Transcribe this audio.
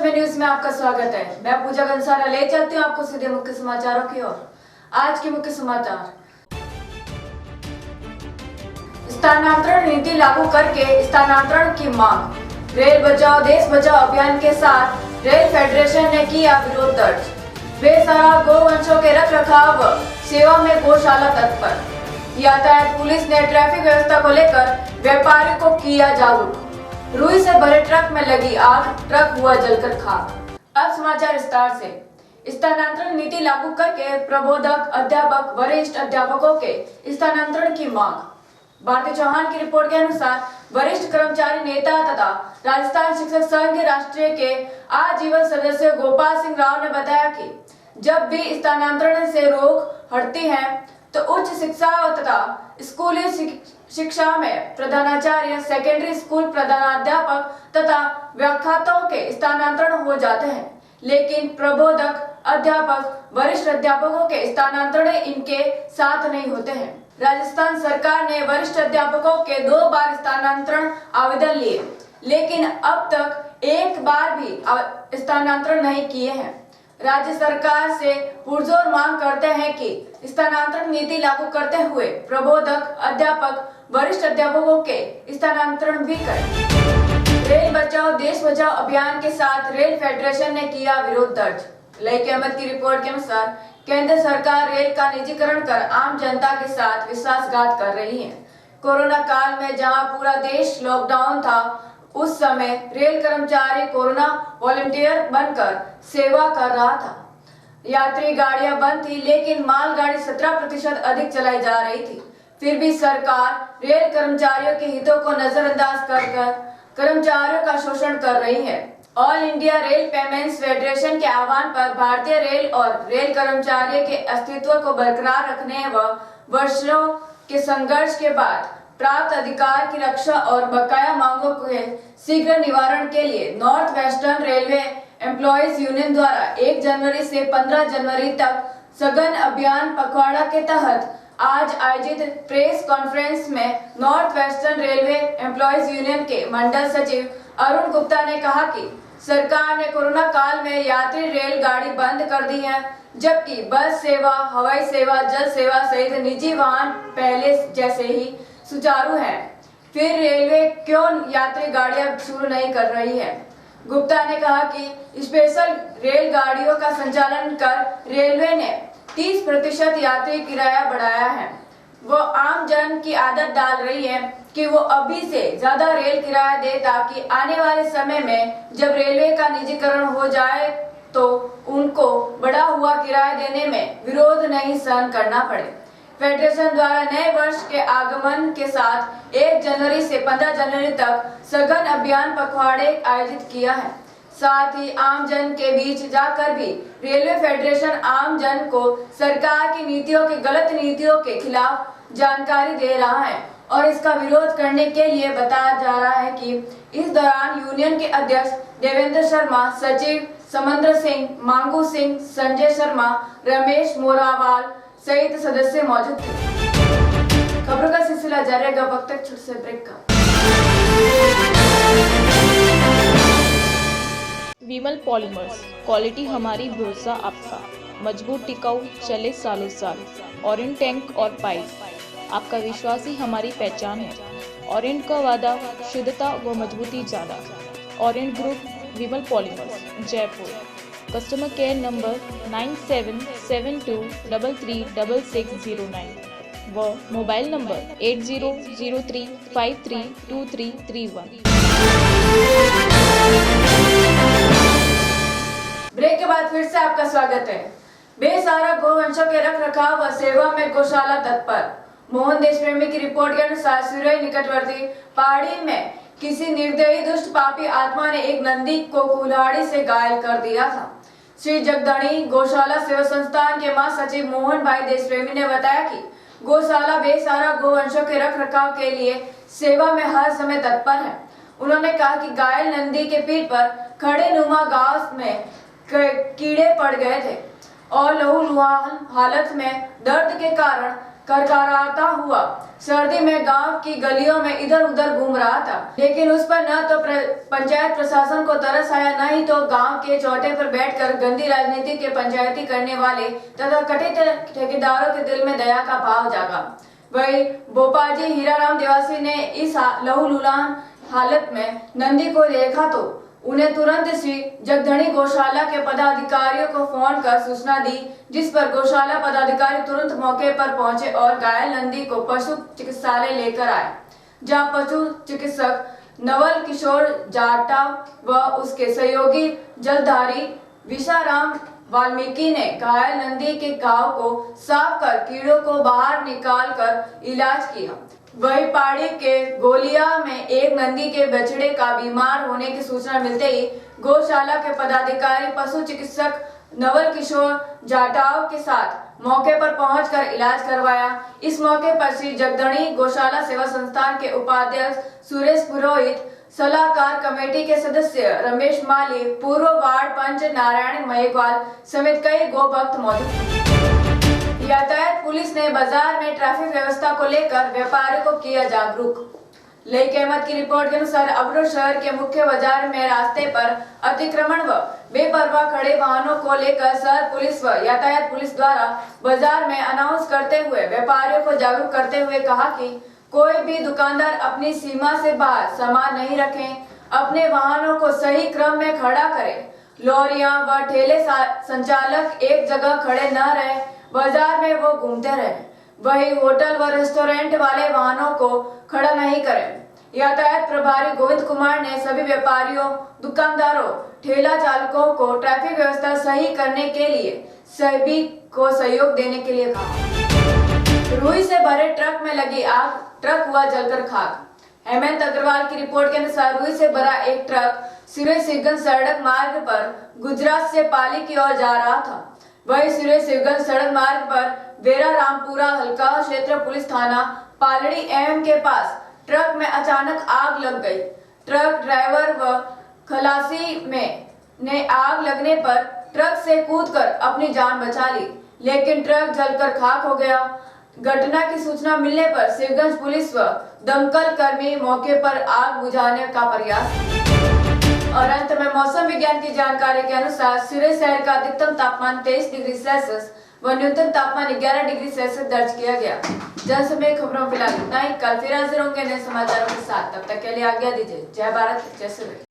समय न्यूज में आपका स्वागत है। मैं पूजा कंसारा ले चलती हूँ आपको सीधे मुख्य समाचारों की ओर। आज के मुख्य समाचार। स्थानांतरण नीति लागू करके स्थानांतरण की मांग। रेल बचाओ देश बचाओ अभियान के साथ रेल फेडरेशन ने किया विरोध दर्ज। बेसहारा गोवंशों के रख रखाव व सेवा में गौशाला तत्पर। यातायात पुलिस ने ट्रैफिक व्यवस्था को लेकर व्यापारियों को किया जागरूक। रुई से भरे ट्रक में लगी आग, ट्रक हुआ जलकर खाक। अब समाचार विस्तार से। स्थानांतरण नीति लागू करके प्रबोधक अध्यापक वरिष्ठ अध्यापकों के स्थानांतरण की मांग। भारती चौहान की रिपोर्ट के अनुसार वरिष्ठ कर्मचारी नेता तथा राजस्थान शिक्षक संघ राष्ट्रीय के आजीवन सदस्य गोपाल सिंह राव ने बताया कि जब भी स्थानांतरण से रोक हटती है तो उच्च शिक्षा तथा स्कूली शिक्षा में प्रधानाचार्य, सेकेंडरी स्कूल प्रधानाध्यापक तथा व्याख्याताओं के स्थानांतरण हो जाते हैं, लेकिन प्रबोधक अध्यापक वरिष्ठ अध्यापकों के स्थानांतरण इनके साथ नहीं होते हैं। राजस्थान सरकार ने वरिष्ठ अध्यापकों के 2 बार स्थानांतरण आवेदन लिए, लेकिन अब तक एक बार भी स्थानांतरण नहीं किए हैं। राज्य सरकार से पुरजोर मांग करते हैं कि स्थानांतरण नीति लागू करते हुए प्रबोधक अध्यापक वरिष्ठ अध्यापकों के स्थानांतरण भी करें। रेल बचाओ देश बचाओ अभियान के साथ रेल फेडरेशन ने किया विरोध दर्ज। लईक अहमद की रिपोर्ट के अनुसार केंद्र सरकार रेल का निजीकरण कर आम जनता के साथ विश्वासघात कर रही है। कोरोना काल में जहां पूरा देश लॉकडाउन था, उस समय रेल कर्मचारी कोरोना वॉलंटियर बनकर सेवा कर रहा था। यात्री गाड़ियां बंद थी, लेकिन मालगाड़ी 17% अधिक चलाई जा रही थी। फिर भी सरकार रेल कर्मचारियों के हितों को नजरअंदाज कर कर्मचारियों का शोषण कर रही है। All India rail payments federation के आह्वान पर भारतीय रेल और रेल कर्मचारियों के अस्तित्व को बरकरार रखने व वर्षों के संघर्ष के बाद प्राप्त अधिकार की रक्षा और बकाया मांगों के शीघ्र निवारण के लिए north western railway employees union द्वारा 1 जनवरी से 15 जनवरी तक सघन अभियान पखवाड़ा के तहत आज आयोजित प्रेस कॉन्फ्रेंस में north western railway employees union के मंडल सचिव अरुण गुप्ता ने कहा कि सरकार ने कोरोना काल में यात्री रेलगाड़ी बंद कर दी है, जबकि बस सेवा, हवाई सेवा, जल सेवा सहित निजी वाहन पहले जैसे ही सुचारू है। फिर रेलवे क्यों यात्री गाड़ियां शुरू नहीं कर रही है? गुप्ता ने कहा कि स्पेशल रेलगाड़ियों का संचालन कर रेलवे ने 30% यात्री किराया बढ़ाया है। वो आम जन की आदत डाल रही है कि वो अभी से ज्यादा रेल किराया दे, ताकि आने वाले समय में जब रेलवे का निजीकरण हो जाए तो उनको बढ़ा हुआ किराया देने में विरोध नहीं सहन करना पड़े। फेडरेशन द्वारा नए वर्ष के आगमन के साथ 1 जनवरी से 15 जनवरी तक सघन अभियान पखवाड़े आयोजित किया है। साथ ही आम जन के बीच जाकर भी रेलवे फेडरेशन आम जन को सरकार की नीतियों के गलत नीतियों के खिलाफ जानकारी दे रहा है और इसका विरोध करने के लिए बताया जा रहा है कि इस दौरान यूनियन के अध्यक्ष देवेंद्र शर्मा, सचिव समंदर सिंह, मांगू सिंह, संजय शर्मा, रमेश मोरावाल सहित सदस्य मौजूद थे। खबरों का सिलसिला जारी रहेगा वक्त तक। छोटे से ब्रेक का। विमल पॉलीमर्स, क्वालिटी हमारी, भरोसा आपका। मजबूत, टिकाऊ, चले सालों साल। ऑरेंज टैंक और पाइप, आपका विश्वास ही हमारी पहचान है। ऑरेंज का वादा, शुद्धता व मजबूती ज्यादा। Orange group, Vimal polymers, Jaipur. Customer care number 9772336609 व मोबाइल नंबर 8003532331। ब्रेक के बाद फिर से आपका स्वागत है। बेसहारा गोवंशों के रख रखाव व सेवा में गौशाला तत्पर। मोहन देश प्रेमी की रिपोर्ट के अनुसार सिरोही निकटवर्ती पहाड़ी में किसी निर्दयी दुष्ट पापी आत्मा ने एक नंदी को कुल्हाड़ी से घायल कर दिया था। श्री जगदणी गौशाला सेवा संस्थान के महासचिव मोहन भाई देश प्रेमी ने बताया कि गौशाला बेसहारा गोवंशों के रख रखाव के लिए सेवा में हर समय तत्पर है। उन्होंने कहा कि घायल नंदी के पीठ पर खड़े नुमा घाव में कीड़े पड़ गए थे और लहूलुहान हालत में दर्द के कारण करकराता हुआ सर्दी में गांव की गलियों में इधर उधर घूम रहा था, लेकिन उस पर न तो पंचायत प्रशासन को तरस आया, न ही तो गांव के चौटे पर बैठकर गंदी राजनीति के पंचायती करने वाले तथा कथित ठेकेदारों के दिल में दया का भाव जागा। वही बोपाजी हीराराम देवासी ने इस लहूलुहान हालत में नंदी को देखा तो उन्हें तुरंत श्री जगधनी गौशाला के पदाधिकारियों को फोन कर सूचना दी, जिस पर गौशाला पदाधिकारी तुरंत मौके पर पहुंचे और घायल नंदी को पशु चिकित्सालय लेकर आए, जहां पशु चिकित्सक नवल किशोर जाटा व उसके सहयोगी जलधारी विशाराम वाल्मीकि ने घायल नंदी के घाव को साफ कर कीड़ों को बाहर निकाल कर इलाज किया। वही पहाड़ी के गोलिया में एक नंदी के बछड़े का बीमार होने की सूचना मिलते ही गौशाला के पदाधिकारी पशु चिकित्सक नवल किशोर जाटाव के साथ मौके पर पहुंचकर इलाज करवाया। इस मौके पर श्री जगधनी गौशाला सेवा संस्थान के उपाध्यक्ष सुरेश पुरोहित, सलाहकार कमेटी के सदस्य रमेश माली, पूर्व वार्ड पंच नारायण मयेकवाल समेत कई गौ भक्त मौजूद थे। यातायात पुलिस ने बाजार में ट्रैफिक व्यवस्था को लेकर व्यापारियों को किया जागरूक। लेक अहमद की रिपोर्ट के अनुसार अबरोड शहर के मुख्य बाजार में रास्ते पर अतिक्रमण व बेपरवाह खड़े वाहनों को लेकर शहर पुलिस व यातायात पुलिस द्वारा बाजार में अनाउंस करते हुए व्यापारियों को जागरूक करते हुए कहा कि कोई भी दुकानदार अपनी सीमा से बाहर सामान नहीं रखें, अपने वाहनों को सही क्रम में खड़ा करें, लॉरियां व ठेले संचालक एक जगह खड़े न रहे, बाजार में वो घूमते रहे। वही होटल व रेस्टोरेंट वाले वाहनों को खड़ा नहीं करें। यातायात प्रभारी गोविंद कुमार ने सभी व्यापारियों, दुकानदारों, ठेला चालकों को ट्रैफिक व्यवस्था सही करने के लिए सभी को सहयोग देने के लिए कहा। रुई से भरे ट्रक में लगी आग, ट्रक हुआ जलकर खाक। हेमंत अग्रवाल की रिपोर्ट के अनुसार रुई से भरा एक ट्रक सिरे-सिरगंज सड़क मार्ग पर गुजरात से पाली की ओर जा रहा था। वही सिरे-सिरगंज सड़क मार्ग पर बेरा रामपुरा हल्का क्षेत्र पुलिस थाना पालड़ी एम के पास ट्रक में अचानक आग लग गई। ट्रक ड्राइवर व खलासी ने आग लगने पर ट्रक से कूदकर अपनी जान बचा ली, लेकिन ट्रक जलकर खाक हो गया। घटना की सूचना मिलने पर सिरगंज पुलिस व दमकल कर्मी मौके पर आग बुझाने का प्रयास। और अंत में मौसम विज्ञान की जानकारी के अनुसार सिरे शहर का अधिकतम तापमान 23 डिग्री सेल्सियस व न्यूनतम तापमान 11 डिग्री सेल्सियस दर्ज किया गया। जन समय खबरों फिलहाल इतना ही। कल फिर हाजिर होंगे नए समाचारों के साथ, तब तक के लिए आज्ञा दीजिए। जय भारत, जय श्री।